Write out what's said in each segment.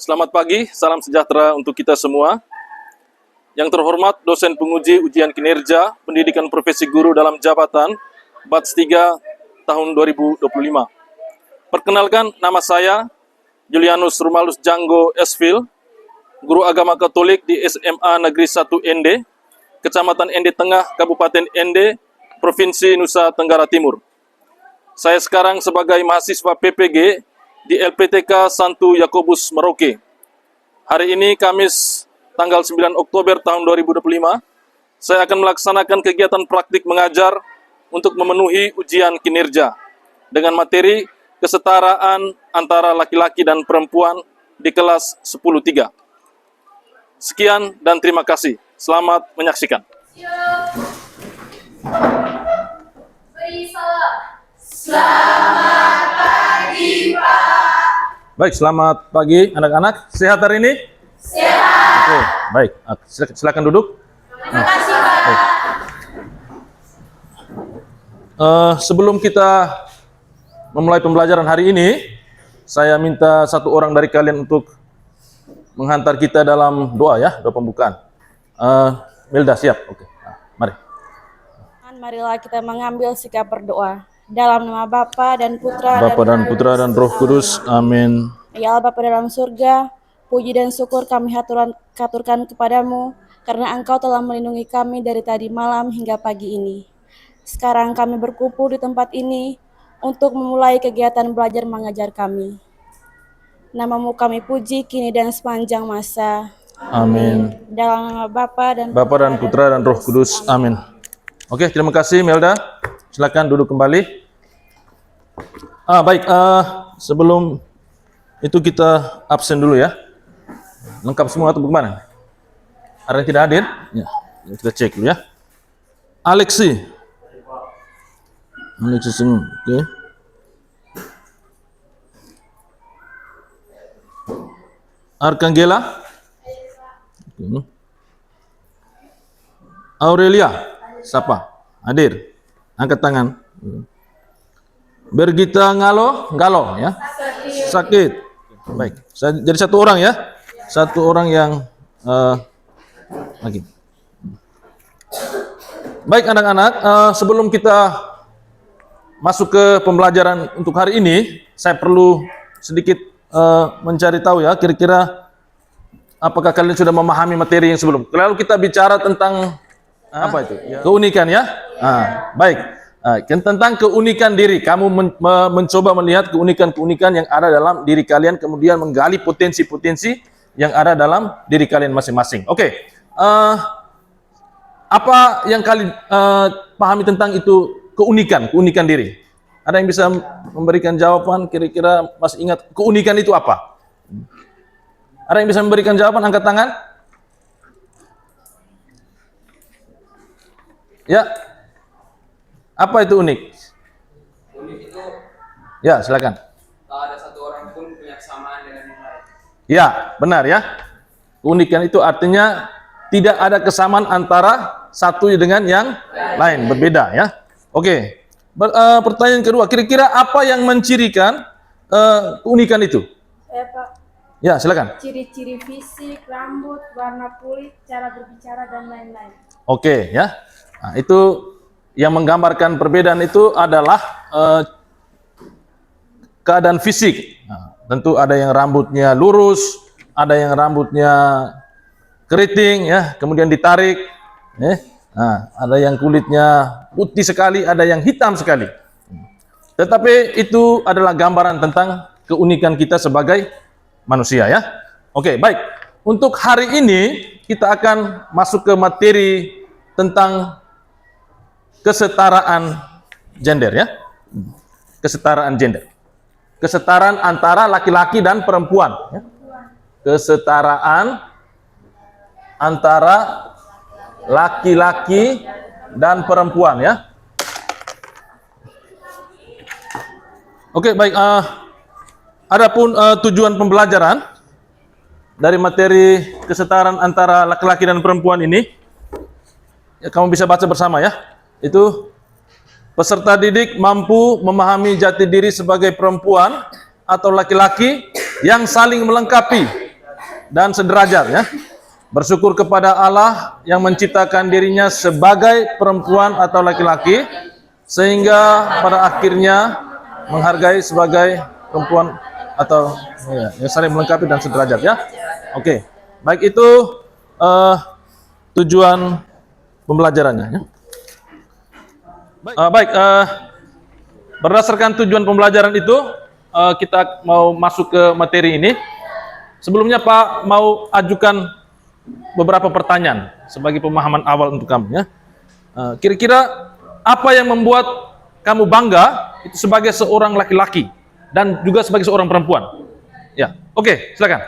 Selamat pagi, salam sejahtera untuk kita semua. Yang terhormat dosen penguji ujian kinerja pendidikan profesi guru dalam jabatan Batch 3 tahun 2025. Perkenalkan, nama saya Julianus Rumalus Janggo Esfil, guru agama Katolik di SMA Negeri 1 Ende, Kecamatan Ende Tengah, Kabupaten Ende, Provinsi Nusa Tenggara Timur. Saya sekarang sebagai mahasiswa PPG di LPTK Santo Yakobus Merauke. Hari ini Kamis tanggal 9 Oktober tahun 2025, saya akan melaksanakan kegiatan praktik mengajar untuk memenuhi ujian kinerja dengan materi kesetaraan antara laki-laki dan perempuan di kelas 10-3. Sekian dan terima kasih. Selamat menyaksikan. Selamat pagi, Pak. Baik, selamat pagi anak-anak. Sehat hari ini? Sehat. Oke, baik. Silakan duduk. Terima kasih, Pak. Sebelum kita memulai pembelajaran hari ini, saya minta satu orang dari kalian untuk menghantar kita dalam doa ya, doa pembukaan. Milda siap? Oke. Nah, mari. Marilah kita mengambil sikap berdoa. Dalam nama Bapa dan Putra dan Roh Kudus. Amin. Ya Allah Bapa dalam surga, puji dan syukur kami haturkan kepadamu karena Engkau telah melindungi kami dari tadi malam hingga pagi ini. Sekarang kami berkumpul di tempat ini untuk memulai kegiatan belajar mengajar kami. Namamu kami puji kini dan sepanjang masa. Amin. Dalam nama Bapa dan Putra dan Roh Kudus. Amin. Oke, terima kasih Melda. Silakan duduk kembali. Baik, sebelum itu kita absen dulu ya. Lengkap semua atau bagaimana? Ada yang tidak hadir? Ya, kita cek dulu ya. Alexi semua. Oke. Arkangela. Oke. Aurelia. Siapa? Hadir. Angkat tangan. Bergita Ngalo ya. Sakit. Baik. Jadi satu orang ya. Satu orang yang lagi. Baik anak-anak, sebelum kita masuk ke pembelajaran untuk hari ini, saya perlu sedikit mencari tahu ya, kira-kira apakah kalian sudah memahami materi yang sebelum. Lalu kita bicara tentang apa itu? Keunikan ya. Baik. Tentang keunikan diri. Kamu mencoba melihat keunikan-keunikan yang ada dalam diri kalian, kemudian menggali potensi-potensi yang ada dalam diri kalian masing-masing. Oke. Apa yang kalian pahami tentang itu keunikan diri? Ada yang bisa memberikan jawaban? Kira-kira masih ingat keunikan itu apa? Ada yang bisa memberikan jawaban? Angkat tangan. Ya, apa itu unik? Unik itu Ya, silakan. tak ada satu orang pun punya kesamaan dengan yang lain. Ya, benar ya. Keunikan itu artinya tidak ada kesamaan antara satu dengan yang lain, berbeda ya. Oke. Pertanyaan kedua, kira-kira apa yang mencirikan keunikan itu? Pak. Ya, silakan. Ciri-ciri fisik, rambut, warna kulit, cara berbicara dan lain-lain. Oke, ya. Nah, itu yang menggambarkan perbedaan itu adalah keadaan fisik. Nah, tentu ada yang rambutnya lurus, ada yang rambutnya keriting, ya, kemudian ditarik. Nah, ada yang kulitnya putih sekali, ada yang hitam sekali. Tetapi itu adalah gambaran tentang keunikan kita sebagai manusia, ya. Oke, baik. Untuk hari ini kita akan masuk ke materi tentang kesetaraan gender ya. Kesetaraan gender. Kesetaraan antara laki-laki dan perempuan ya. Kesetaraan antara laki-laki dan perempuan ya. Oke, baik. Adapun tujuan pembelajaran dari materi kesetaraan antara laki-laki dan perempuan ini, ya, kamu bisa baca bersama ya. Itu peserta didik mampu memahami jati diri sebagai perempuan atau laki-laki yang saling melengkapi dan sederajat ya. Bersyukur kepada Allah yang menciptakan dirinya sebagai perempuan atau laki-laki, sehingga pada akhirnya menghargai sebagai perempuan atau yang saling melengkapi dan sederajat ya. Oke, baik itu tujuan pembelajarannya ya. Baik, berdasarkan tujuan pembelajaran itu kita mau masuk ke materi ini. Sebelumnya Pak mau ajukan beberapa pertanyaan sebagai pemahaman awal untuk kamu ya. Kira-kira apa yang membuat kamu bangga itu sebagai seorang laki-laki dan juga sebagai seorang perempuan? Ya, oke, silakan.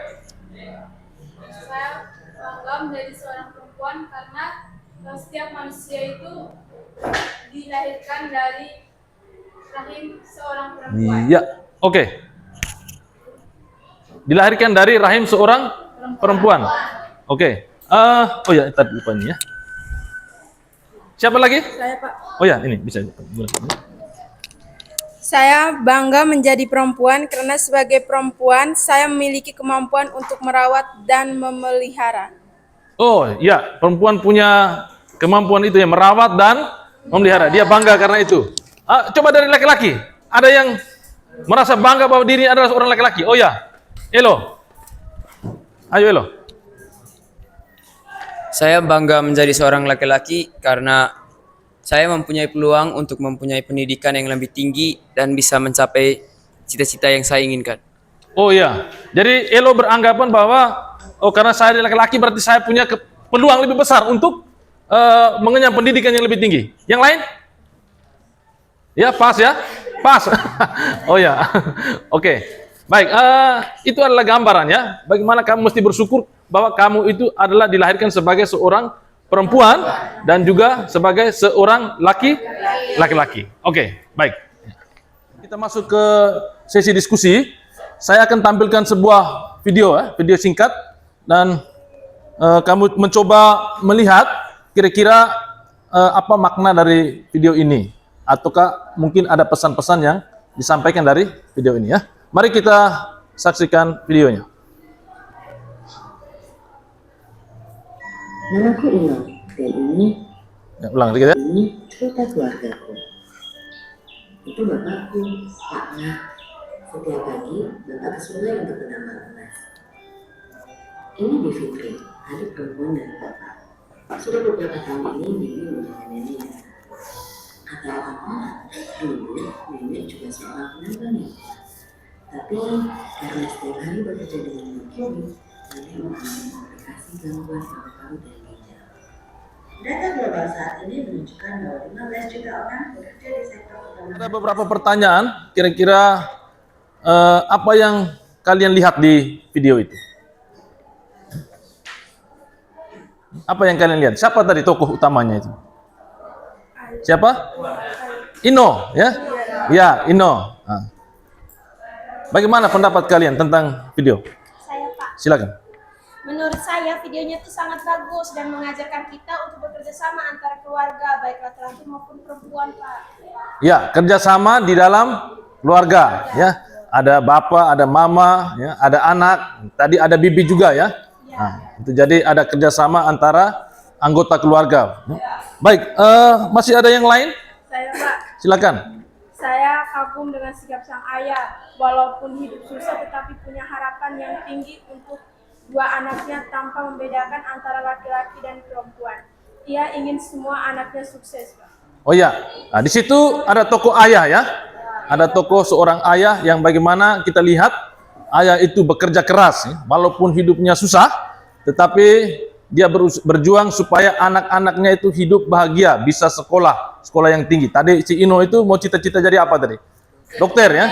Saya bangga menjadi seorang perempuan karena setiap manusia itu dilahirkan dari rahim seorang perempuan. Iya, oke. Dilahirkan dari rahim seorang perempuan. Oke. Oh ya, tadi lupa ini ya. Siapa lagi? Saya, Pak. Oh ya, ini bisa. Saya bangga menjadi perempuan karena sebagai perempuan saya memiliki kemampuan untuk merawat dan memelihara. Oh ya, perempuan punya kemampuan itu ya, merawat dan memelihara. Dia bangga karena itu. Coba dari laki-laki. Ada yang merasa bangga bahwa dirinya adalah seorang laki-laki. Oh ya, Elo. Ayo Elo. Saya bangga menjadi seorang laki-laki karena saya mempunyai peluang untuk mempunyai pendidikan yang lebih tinggi dan bisa mencapai cita-cita yang saya inginkan. Oh iya, jadi Elo beranggapan bahwa karena saya laki-laki berarti saya punya peluang lebih besar untuk mengenyam pendidikan yang lebih tinggi. Yang lain? Ya, pas ya? Pas. Oh ya, oke. Baik, itu adalah gambaran ya. Bagaimana kamu mesti bersyukur bahwa kamu itu adalah dilahirkan sebagai seorang perempuan dan juga sebagai seorang laki-laki. Oke, baik. Kita masuk ke sesi diskusi. Saya akan tampilkan sebuah video singkat dan kamu mencoba melihat kira-kira apa makna dari video ini, ataukah mungkin ada pesan-pesan yang disampaikan dari video ini ya. Mari kita saksikan videonya. Namaku Ino, dan ini Ulang dikit ya. ini cerita keluargaku. Itu bapakku, Paknya. Setiap pagi, bapak ke sungai untuk menambang emas. Ini Bu Fitri, adik perempuan dari bapak. Sudah beberapa tahun ini Bibi menjaga neneknya. Kata orang-orang, dulu nenek juga seorang penambang ya. Tapi karena setiap hari bekerja dengan Bibi, nenek mengalami komplikasi gangguan paru-paru dan ginjal. Data global saat ini menunjukkan bahwa 15 juta orang bekerja di sektor utama. Ada beberapa pertanyaan, kira-kira apa yang kalian lihat di video itu? Apa yang kalian lihat? Siapa tadi tokoh utamanya itu? Siapa? Ino, ya? Ya, Ino. Bagaimana pendapat kalian tentang video? Saya, Pak. Silakan. Menurut saya videonya itu sangat bagus dan mengajarkan kita untuk bekerja sama antara keluarga, baik laki-laki maupun perempuan, Pak. Ya, kerjasama di dalam keluarga, ya. Ada bapak, ada mama, ya, ada anak, tadi ada bibi juga ya. Nah, itu jadi ada kerjasama antara anggota keluarga. Baik, masih ada yang lain? Saya, Pak. Silakan. Saya kagum dengan sikap sang ayah. Walaupun hidup susah tetapi punya harapan yang tinggi untuk dua anaknya tanpa membedakan antara laki-laki dan perempuan. Ia ingin semua anaknya sukses, Pak. Oh ya, nah, di situ ada tokoh ayah ya. Ada tokoh seorang ayah yang bagaimana kita lihat ayah itu bekerja keras, ya. Walaupun hidupnya susah, tetapi dia berjuang supaya anak-anaknya itu hidup bahagia, bisa sekolah yang tinggi. Tadi si Ino itu mau cita-cita jadi apa tadi? Dokter ya.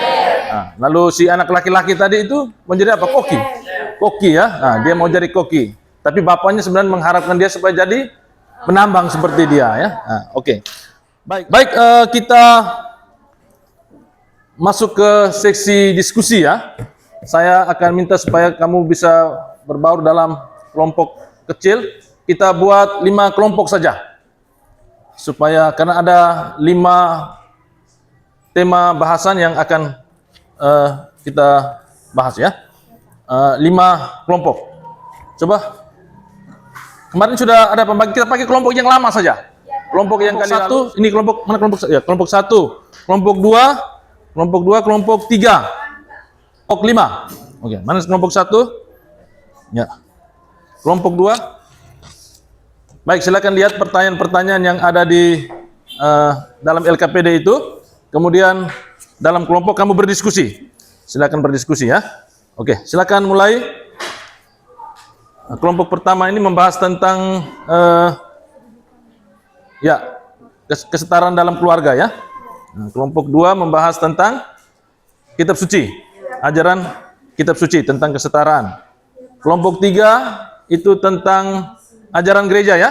Nah, lalu si anak laki-laki tadi itu menjadi apa? Koki ya. Nah, dia mau jadi koki. Tapi bapaknya sebenarnya mengharapkan dia supaya jadi penambang seperti dia ya. Nah, oke. Baik, kita masuk ke seksi diskusi ya. Saya akan minta supaya kamu bisa berbaur dalam kelompok kecil. Kita buat 5 kelompok saja. Supaya karena ada 5 tema bahasan yang akan kita bahas ya. 5 kelompok. Coba. Kemarin sudah ada pembagi, kita pakai kelompok yang lama saja. Kelompok yang kali satu, ini kelompok mana kelompok ya? Kelompok 1, kelompok 2, kelompok 3, kelompok 5. Oke, mana kelompok 1? Ya. Kelompok 2. Baik, silakan lihat pertanyaan-pertanyaan yang ada di dalam LKPD itu. Kemudian dalam kelompok kamu berdiskusi. Silakan berdiskusi ya. Oke, silakan mulai. Kelompok pertama ini membahas tentang kesetaraan dalam keluarga ya. Nah, kelompok 2 membahas tentang kitab suci, ajaran kitab suci tentang kesetaraan. Kelompok 3 itu tentang ajaran gereja ya.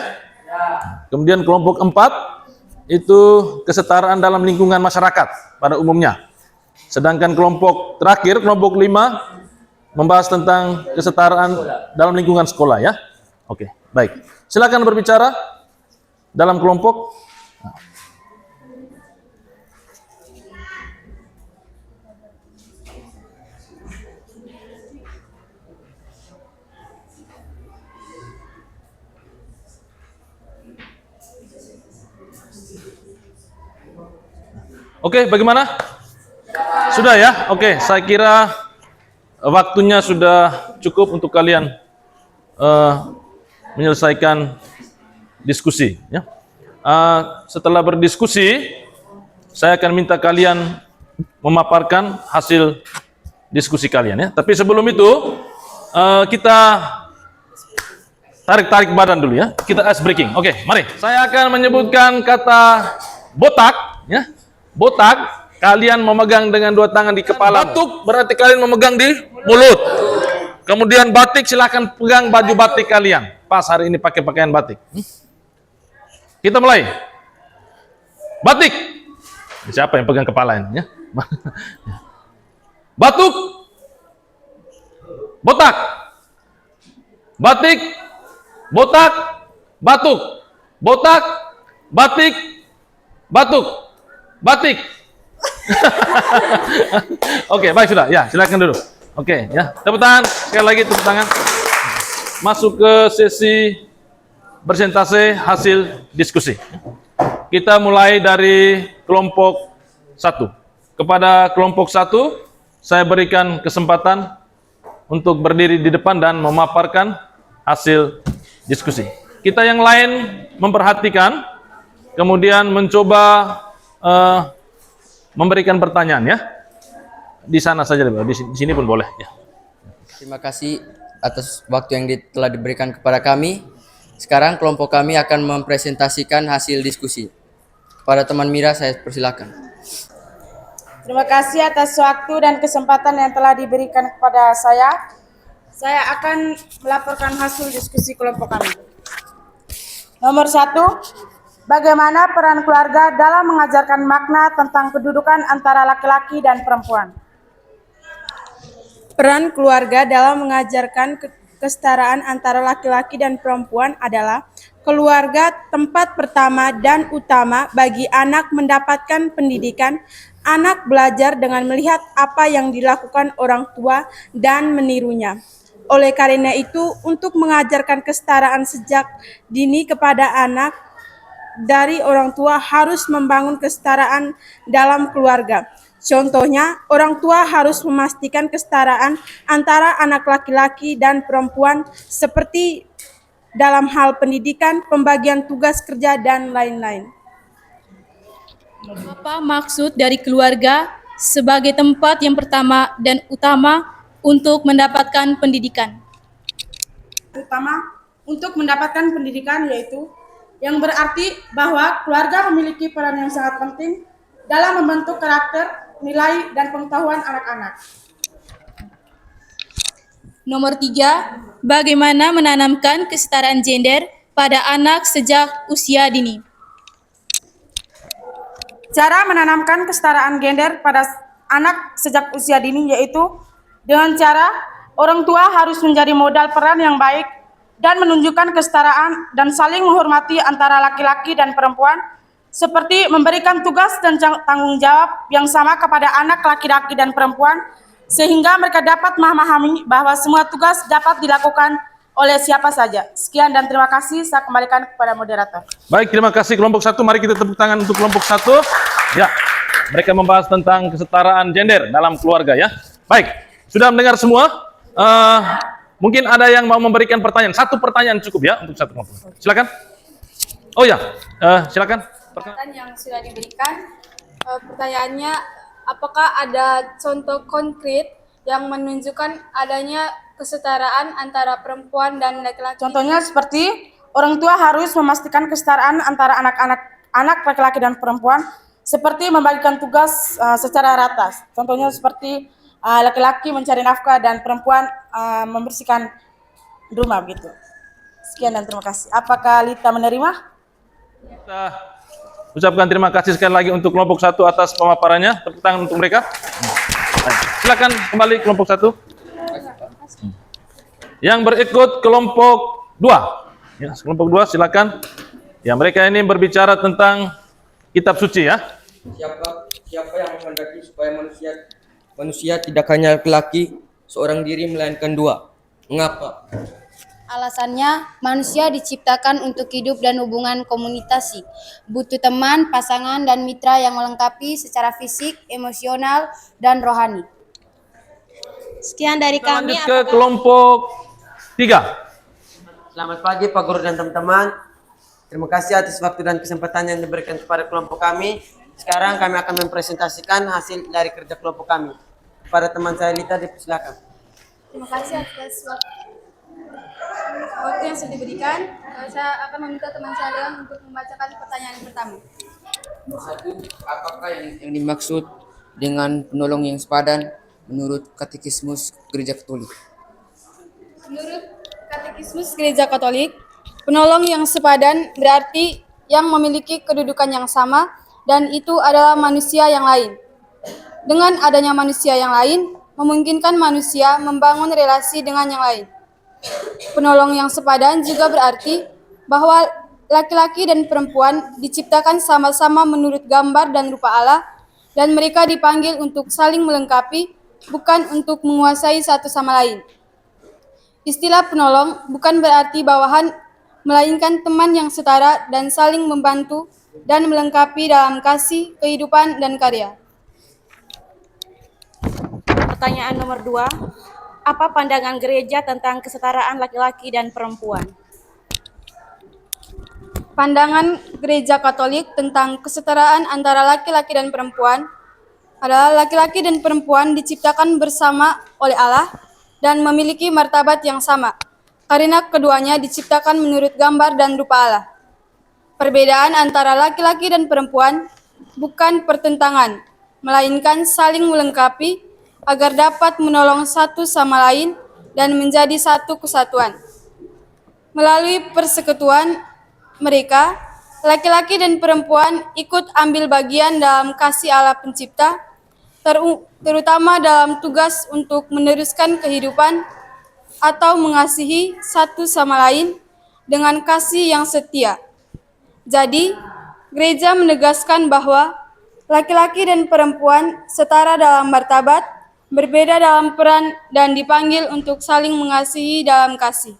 Kemudian kelompok 4 itu kesetaraan dalam lingkungan masyarakat pada umumnya. Sedangkan kelompok terakhir, kelompok 5 membahas tentang kesetaraan dalam lingkungan sekolah ya. Oke, baik. Silakan berbicara dalam kelompok. Oke, bagaimana? Sudah ya? Oke, saya kira waktunya sudah cukup untuk kalian menyelesaikan diskusi ya. Setelah berdiskusi, saya akan minta kalian memaparkan hasil diskusi kalian ya. Tapi sebelum itu kita tarik badan dulu ya. Kita ice breaking. Oke, mari. Saya akan menyebutkan kata botak ya. Botak, kalian memegang dengan 2 tangan di kepala. Batuk berarti kalian memegang di mulut. Kemudian batik, silakan pegang baju batik kalian. Pas hari ini pakai pakaian batik. Kita mulai. Batik. Siapa yang pegang kepala ini? Ya? Batuk. Botak. Batik. Botak. Batuk. Botak. Batik. Batuk. Batik. Oke, baik sudah. Ya, silakan duduk. Oke, ya. Tepuk tangan. Sekali lagi tepuk tangan. Masuk ke sesi presentase hasil diskusi. Kita mulai dari kelompok 1. Kepada kelompok 1, saya berikan kesempatan untuk berdiri di depan dan memaparkan hasil diskusi. Kita yang lain memperhatikan, kemudian mencoba memberikan pertanyaan ya. Di sana saja, di sini pun boleh ya. Terima kasih atas waktu yang telah diberikan kepada kami. Sekarang kelompok kami akan mempresentasikan hasil diskusi. Kepada teman Mira, saya persilakan. Terima kasih atas waktu dan kesempatan yang telah diberikan kepada saya. Saya akan melaporkan hasil diskusi kelompok kami. Nomor 1. Bagaimana peran keluarga dalam mengajarkan makna tentang kedudukan antara laki-laki dan perempuan? Peran keluarga dalam mengajarkan kesetaraan antara laki-laki dan perempuan adalah keluarga tempat pertama dan utama bagi anak mendapatkan pendidikan. Anak belajar dengan melihat apa yang dilakukan orang tua dan menirunya. Oleh karena itu, untuk mengajarkan kesetaraan sejak dini kepada anak, dari orang tua harus membangun kesetaraan dalam keluarga. Contohnya, orang tua harus memastikan kesetaraan antara anak laki-laki dan perempuan seperti dalam hal pendidikan, pembagian tugas kerja, dan lain-lain. Apa maksud dari keluarga sebagai tempat yang pertama dan utama untuk mendapatkan pendidikan? Utama untuk mendapatkan pendidikan yaitu yang berarti bahwa keluarga memiliki peran yang sangat penting dalam membentuk karakter, nilai, dan pengetahuan anak-anak. Nomor 3, bagaimana menanamkan kesetaraan gender pada anak sejak usia dini? Cara menanamkan kesetaraan gender pada anak sejak usia dini yaitu dengan cara orang tua harus menjadi modal peran yang baik dan menunjukkan kesetaraan dan saling menghormati antara laki-laki dan perempuan, seperti memberikan tugas dan tanggung jawab yang sama kepada anak laki-laki dan perempuan, sehingga mereka dapat memahami bahwa semua tugas dapat dilakukan oleh siapa saja. Sekian dan terima kasih. Saya kembalikan kepada moderator. Baik, terima kasih kelompok 1. Mari kita tepuk tangan untuk kelompok 1. Ya, mereka membahas tentang kesetaraan gender dalam keluarga ya. Baik, sudah mendengar semua? Mungkin ada yang mau memberikan pertanyaan. Satu pertanyaan cukup ya untuk satu kelompok. Silakan. Oh ya, silakan. Pertanyaan yang sudah diberikan, pertanyaannya, apakah ada contoh konkret yang menunjukkan adanya kesetaraan antara perempuan dan laki-laki? Contohnya seperti orang tua harus memastikan kesetaraan antara anak laki-laki dan perempuan, seperti membagikan tugas secara rata. Contohnya seperti laki-laki mencari nafkah dan perempuan membersihkan rumah begitu. Sekian dan terima kasih. Apakah Lita menerima? Kita ucapkan terima kasih sekali lagi untuk kelompok 1 atas pemaparannya. Tepuk tangan untuk mereka. Silakan kembali kelompok 1. Yang berikut kelompok 2. Ya, kelompok 2 silakan. Ya, mereka ini berbicara tentang kitab suci ya. Siapa yang menghendaki supaya manusia tidak hanya laki-laki seorang diri melainkan dua? Mengapa? Alasannya, manusia diciptakan untuk hidup dan hubungan komunitasi, butuh teman, pasangan, dan mitra yang melengkapi secara fisik, emosional, dan rohani. Sekian dari kami. Lanjut ke kelompok 3. Selamat pagi Pak Guru dan teman-teman. Terima kasih atas waktu dan kesempatan yang diberikan kepada kelompok kami. Sekarang kami akan mempresentasikan hasil dari kerja kelompok kami. Kepada teman saya Lita, dipersilakan. Terima kasih atas waktu yang sudah diberikan. Saya akan meminta teman saya untuk membacakan pertanyaan pertama. Apakah yang dimaksud dengan penolong yang sepadan menurut Katekismus Gereja Katolik? Menurut Katekismus Gereja Katolik, penolong yang sepadan berarti yang memiliki kedudukan yang sama, dan itu adalah manusia yang lain. Dengan adanya manusia yang lain, memungkinkan manusia membangun relasi dengan yang lain. Penolong yang sepadan juga berarti bahwa laki-laki dan perempuan diciptakan sama-sama menurut gambar dan rupa Allah, dan mereka dipanggil untuk saling melengkapi, bukan untuk menguasai satu sama lain. Istilah penolong bukan berarti bawahan, melainkan teman yang setara dan saling membantu dan melengkapi dalam kasih, kehidupan, dan karya. Pertanyaan nomor 2. Apa pandangan gereja tentang kesetaraan laki-laki dan perempuan? Pandangan Gereja Katolik tentang kesetaraan antara laki-laki dan perempuan adalah laki-laki dan perempuan diciptakan bersama oleh Allah dan memiliki martabat yang sama, karena keduanya diciptakan menurut gambar dan rupa Allah. Perbedaan antara laki-laki dan perempuan bukan pertentangan, melainkan saling melengkapi agar dapat menolong satu sama lain dan menjadi satu kesatuan. Melalui persekutuan mereka, laki-laki dan perempuan ikut ambil bagian dalam kasih Allah Pencipta, terutama dalam tugas untuk meneruskan kehidupan atau mengasihi satu sama lain dengan kasih yang setia. Jadi, gereja menegaskan bahwa laki-laki dan perempuan setara dalam martabat, berbeda dalam peran, dan dipanggil untuk saling mengasihi dalam kasih.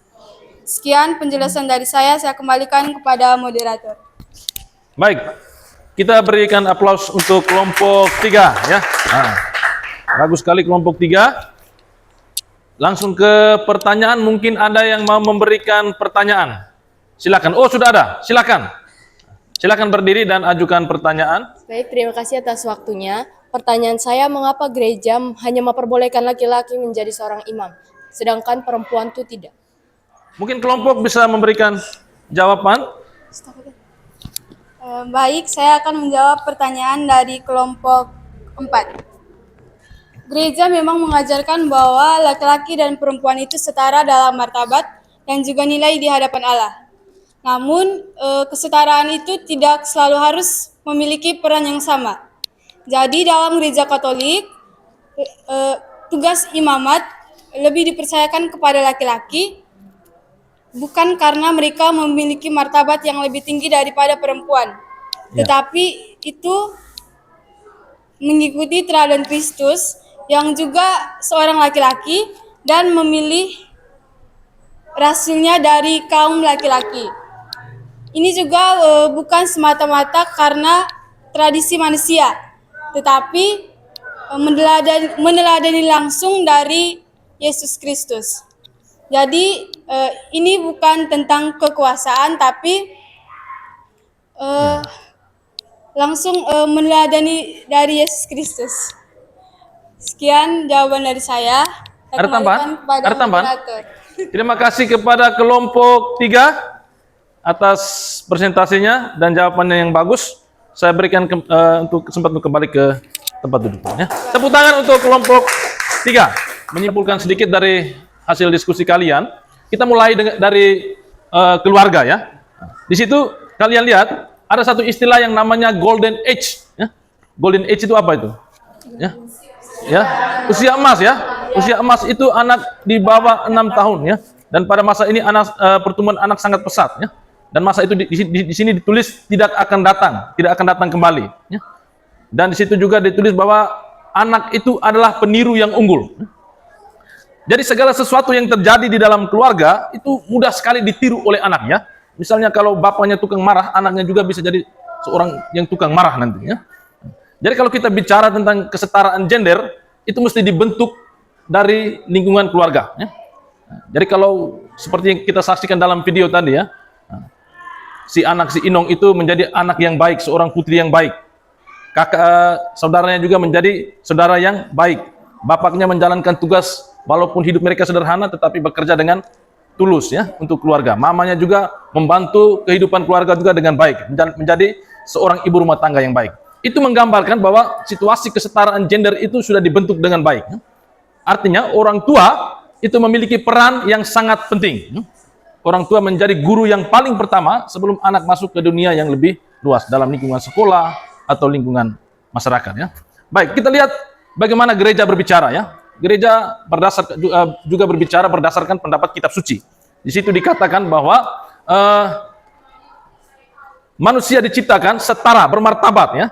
Sekian penjelasan dari saya kembalikan kepada moderator. Baik, kita berikan aplaus untuk kelompok 3 ya. Bagus sekali kelompok 3. Langsung ke pertanyaan, mungkin ada yang mau memberikan pertanyaan. Silakan. Oh, sudah ada. Silakan. Silakan berdiri dan ajukan pertanyaan. Baik, terima kasih atas waktunya. Pertanyaan saya, mengapa gereja hanya memperbolehkan laki-laki menjadi seorang imam, sedangkan perempuan itu tidak? Mungkin kelompok bisa memberikan jawaban. Baik, saya akan menjawab pertanyaan dari kelompok 4. Gereja memang mengajarkan bahwa laki-laki dan perempuan itu setara dalam martabat dan juga nilai di hadapan Allah. Namun, kesetaraan itu tidak selalu harus memiliki peran yang sama. Jadi dalam Gereja Katolik, tugas imamat lebih dipercayakan kepada laki-laki, bukan karena mereka memiliki martabat yang lebih tinggi daripada perempuan, tetapi itu mengikuti teladan Kristus yang juga seorang laki-laki dan memilih rasulnya dari kaum laki-laki. Ini juga bukan semata-mata karena tradisi manusia, tetapi meneladani langsung dari Yesus Kristus. Jadi ini bukan tentang kekuasaan, tapi langsung meneladani dari Yesus Kristus. Sekian jawaban dari saya. Ada tambahan? Ada tambahan? Moderator. Terima kasih kepada kelompok 3 atas presentasinya dan jawabannya yang bagus. Saya berikan untuk kesempatan untuk kembali ke tempat duduknya. Tepuk tangan untuk kelompok 3. Menyimpulkan sedikit dari hasil diskusi kalian. Kita mulai dari keluarga ya. Di situ kalian lihat ada satu istilah yang namanya golden age. Ya. Golden age itu apa itu? Ya, usia emas ya. Usia emas itu anak di bawah 6 tahun ya. Dan pada masa ini pertumbuhan anak sangat pesat ya. Dan masa itu di sini ditulis tidak akan datang kembali. Ya. Dan di situ juga ditulis bahwa anak itu adalah peniru yang unggul. Jadi segala sesuatu yang terjadi di dalam keluarga itu mudah sekali ditiru oleh anaknya. Misalnya kalau bapaknya tukang marah, anaknya juga bisa jadi seorang yang tukang marah nantinya. Jadi kalau kita bicara tentang kesetaraan gender, itu mesti dibentuk dari lingkungan keluarga. Ya. Jadi kalau seperti yang kita saksikan dalam video tadi ya, si Inong itu menjadi anak yang baik, seorang putri yang baik. Kakak saudaranya juga menjadi saudara yang baik. Bapaknya menjalankan tugas walaupun hidup mereka sederhana tetapi bekerja dengan tulus ya untuk keluarga. Mamanya juga membantu kehidupan keluarga juga dengan baik, menjadi seorang ibu rumah tangga yang baik. Itu menggambarkan bahwa situasi kesetaraan gender itu sudah dibentuk dengan baik. Artinya orang tua itu memiliki peran yang sangat penting. Orang tua menjadi guru yang paling pertama sebelum anak masuk ke dunia yang lebih luas dalam lingkungan sekolah atau lingkungan masyarakat ya. Baik, kita lihat bagaimana gereja berbicara ya. Gereja juga berbicara berdasarkan pendapat kitab suci. Di situ dikatakan bahwa manusia diciptakan setara, bermartabat ya.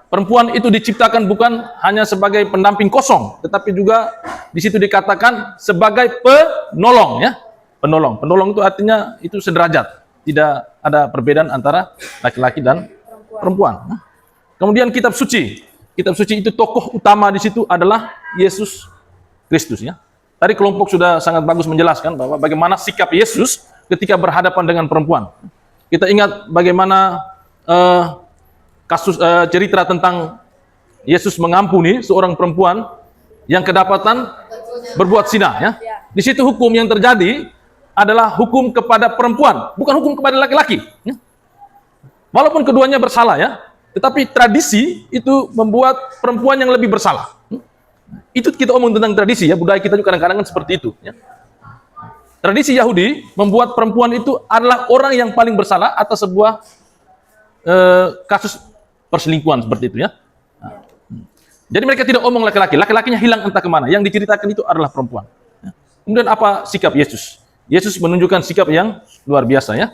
Perempuan itu diciptakan bukan hanya sebagai pendamping kosong, tetapi juga di situ dikatakan sebagai penolong ya. Penolong itu artinya itu sederajat, tidak ada perbedaan antara laki-laki dan perempuan. Kemudian kitab suci itu tokoh utama di situ adalah Yesus Kristus ya. Tadi kelompok sudah sangat bagus menjelaskan bahwa bagaimana sikap Yesus ketika berhadapan dengan perempuan. Kita ingat bagaimana kasus cerita tentang Yesus mengampuni seorang perempuan yang kedapatan berbuat zina ya. Di situ hukum yang terjadi adalah hukum kepada perempuan, bukan hukum kepada laki-laki. Ya. Walaupun keduanya bersalah ya, tetapi tradisi itu membuat perempuan yang lebih bersalah. Itu kita omong tentang tradisi ya, budaya kita juga kadang-kadang seperti itu. Ya. Tradisi Yahudi membuat perempuan itu adalah orang yang paling bersalah atas sebuah kasus perselingkuhan seperti itu ya. Jadi mereka tidak omong laki-laki, laki-lakinya hilang entah kemana. Yang diceritakan itu adalah perempuan. Ya. Kemudian apa sikap Yesus? Yesus menunjukkan sikap yang luar biasa ya.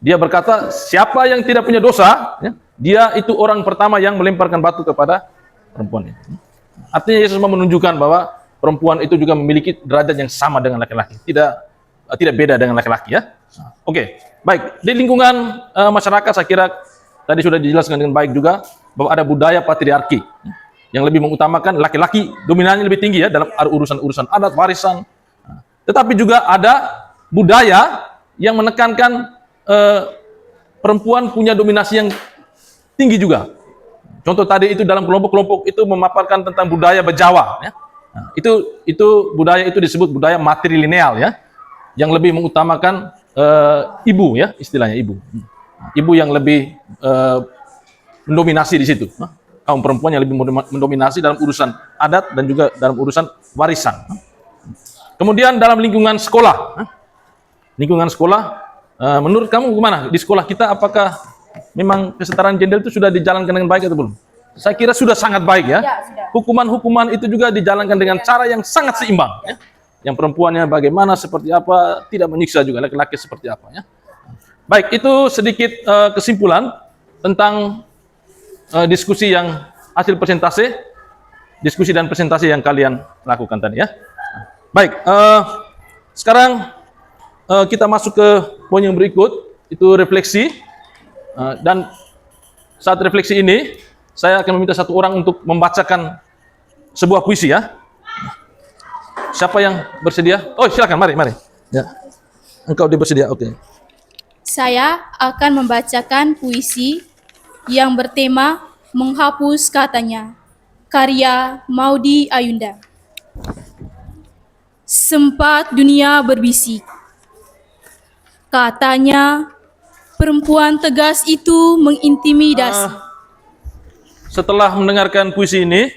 Dia berkata, siapa yang tidak punya dosa, ya, dia itu orang pertama yang melemparkan batu kepada perempuan. Artinya Yesus mau menunjukkan bahwa perempuan itu juga memiliki derajat yang sama dengan laki-laki, tidak beda dengan laki-laki ya. Oke, baik. Di lingkungan masyarakat saya kira tadi sudah dijelaskan dengan baik juga bahwa ada budaya patriarki yang lebih mengutamakan laki-laki, dominannya lebih tinggi ya dalam urusan-urusan adat, warisan. Tetapi juga ada budaya yang menekankan perempuan punya dominasi yang tinggi juga. Contoh tadi itu dalam kelompok-kelompok itu memaparkan tentang budaya Bejawa. Ya. Nah, itu budaya itu disebut budaya matrilineal ya, yang lebih mengutamakan ibu ya, istilahnya ibu. Ibu yang lebih mendominasi di situ. Kaum perempuan yang lebih mendominasi dalam urusan adat dan juga dalam urusan warisan. Kemudian dalam lingkungan sekolah, menurut kamu gimana di sekolah kita? Apakah memang kesetaraan gender itu sudah dijalankan dengan baik atau belum? Saya kira sudah sangat baik ya. Hukuman-hukuman itu juga dijalankan dengan cara yang sangat seimbang. Ya. Yang perempuannya bagaimana, seperti apa, tidak menyiksa juga laki-laki seperti apa. Ya. Baik, itu sedikit kesimpulan tentang diskusi yang hasil diskusi dan presentasi yang kalian lakukan tadi ya. Baik, Sekarang kita masuk ke poin yang berikut, itu refleksi. Dan saat refleksi ini, saya akan meminta satu orang untuk membacakan sebuah puisi ya. Siapa yang bersedia? Oh, silakan, mari. Ya. Engkau bersedia, oke. Saya akan membacakan puisi yang bertema Menghapus Katanya, karya Maudy Ayunda. Sempat dunia berbisik, katanya perempuan tegas itu mengintimidasi. Setelah mendengarkan puisi ini,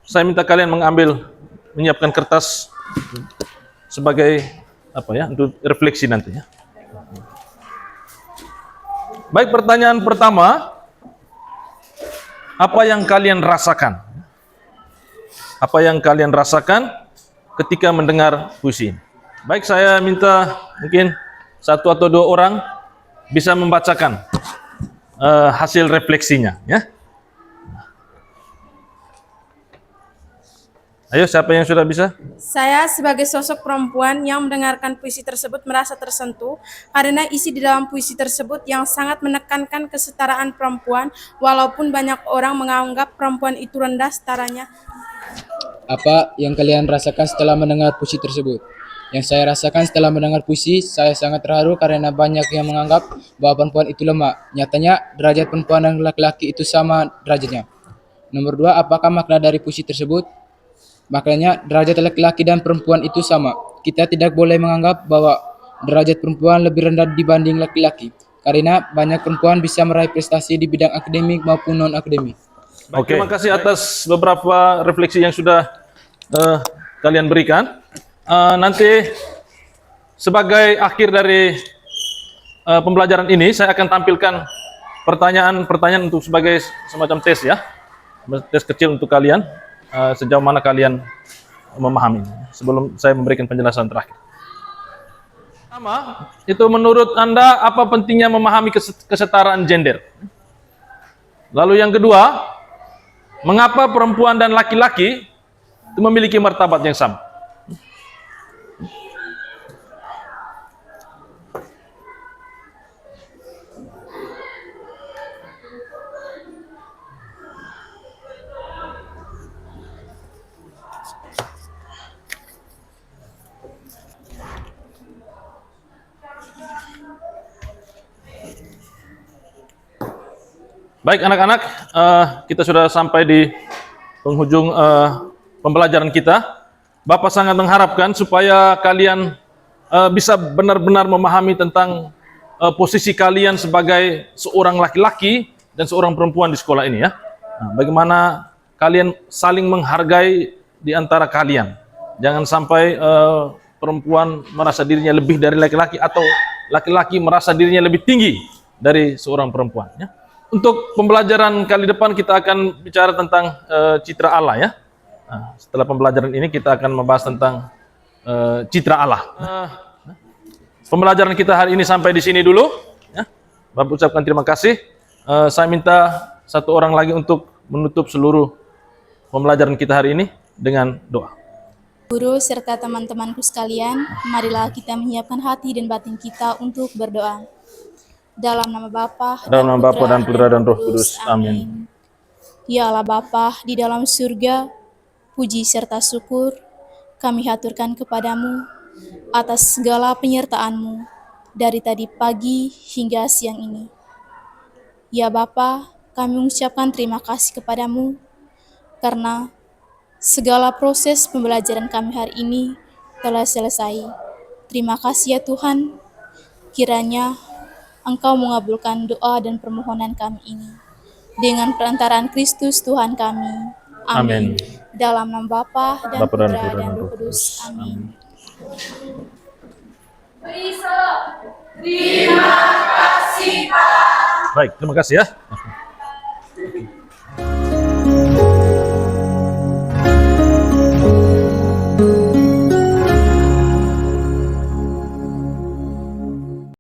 saya minta kalian menyiapkan kertas sebagai untuk refleksi nantinya. Baik, pertanyaan pertama, apa yang kalian rasakan? Apa yang kalian rasakan ketika mendengar puisi ini? Baik, saya minta mungkin satu atau dua orang bisa membacakan hasil refleksinya, ya. Ayo, siapa yang sudah bisa? Saya sebagai sosok perempuan yang mendengarkan puisi tersebut merasa tersentuh karena isi di dalam puisi tersebut yang sangat menekankan kesetaraan perempuan, walaupun banyak orang menganggap perempuan itu rendah setaranya. Apa yang kalian rasakan setelah mendengar puisi tersebut? Yang saya rasakan setelah mendengar puisi, saya sangat terharu karena banyak yang menganggap bahwa perempuan itu lemah. Nyatanya, derajat perempuan dan laki-laki itu sama derajatnya. Nomor 2, apakah makna dari puisi tersebut? Maknanya, derajat laki-laki dan perempuan itu sama. Kita tidak boleh menganggap bahwa derajat perempuan lebih rendah dibanding laki-laki, karena banyak perempuan bisa meraih prestasi di bidang akademik maupun non-akademik. Oke. Terima kasih atas beberapa refleksi yang sudah kalian berikan. Nanti sebagai akhir dari pembelajaran ini, saya akan tampilkan pertanyaan-pertanyaan untuk sebagai semacam tes ya, tes kecil untuk kalian. Sejauh mana kalian memahami sebelum saya memberikan penjelasan terakhir. Pertama, itu menurut Anda apa pentingnya memahami kesetaraan gender? Lalu yang kedua, mengapa perempuan dan laki-laki itu memiliki martabat yang sama? Baik anak-anak, kita sudah sampai di penghujung pembelajaran kita. Bapak sangat mengharapkan supaya kalian bisa benar-benar memahami tentang posisi kalian sebagai seorang laki-laki dan seorang perempuan di sekolah ini ya. Bagaimana kalian saling menghargai di antara kalian. Jangan sampai perempuan merasa dirinya lebih dari laki-laki atau laki-laki merasa dirinya lebih tinggi dari seorang perempuan ya. Untuk pembelajaran kali depan kita akan bicara tentang citra Allah ya. Setelah pembelajaran ini kita akan membahas tentang citra Allah. Pembelajaran kita hari ini sampai di sini dulu. Ya. Bapak ucapkan terima kasih. Saya minta satu orang lagi untuk menutup seluruh pembelajaran kita hari ini dengan doa. Guru serta teman-temanku sekalian, marilah kita menyiapkan hati dan batin kita untuk berdoa. Dalam nama Bapa dan Putra dan Roh Kudus. Amin. Ya Allah Bapa di dalam surga, puji serta syukur kami haturkan kepadamu atas segala penyertaan-Mu dari tadi pagi hingga siang ini. Ya Bapa, kami mengucapkan terima kasih kepadamu karena segala proses pembelajaran kami hari ini telah selesai. Terima kasih ya Tuhan, kiranya Engkau mengabulkan doa dan permohonan kami ini. Dengan perantaraan Kristus Tuhan kami. Amin. Dalam nama Bapa dan Putra dan Roh Kudus. Amin. Terima kasih Pak. Baik, terima kasih ya.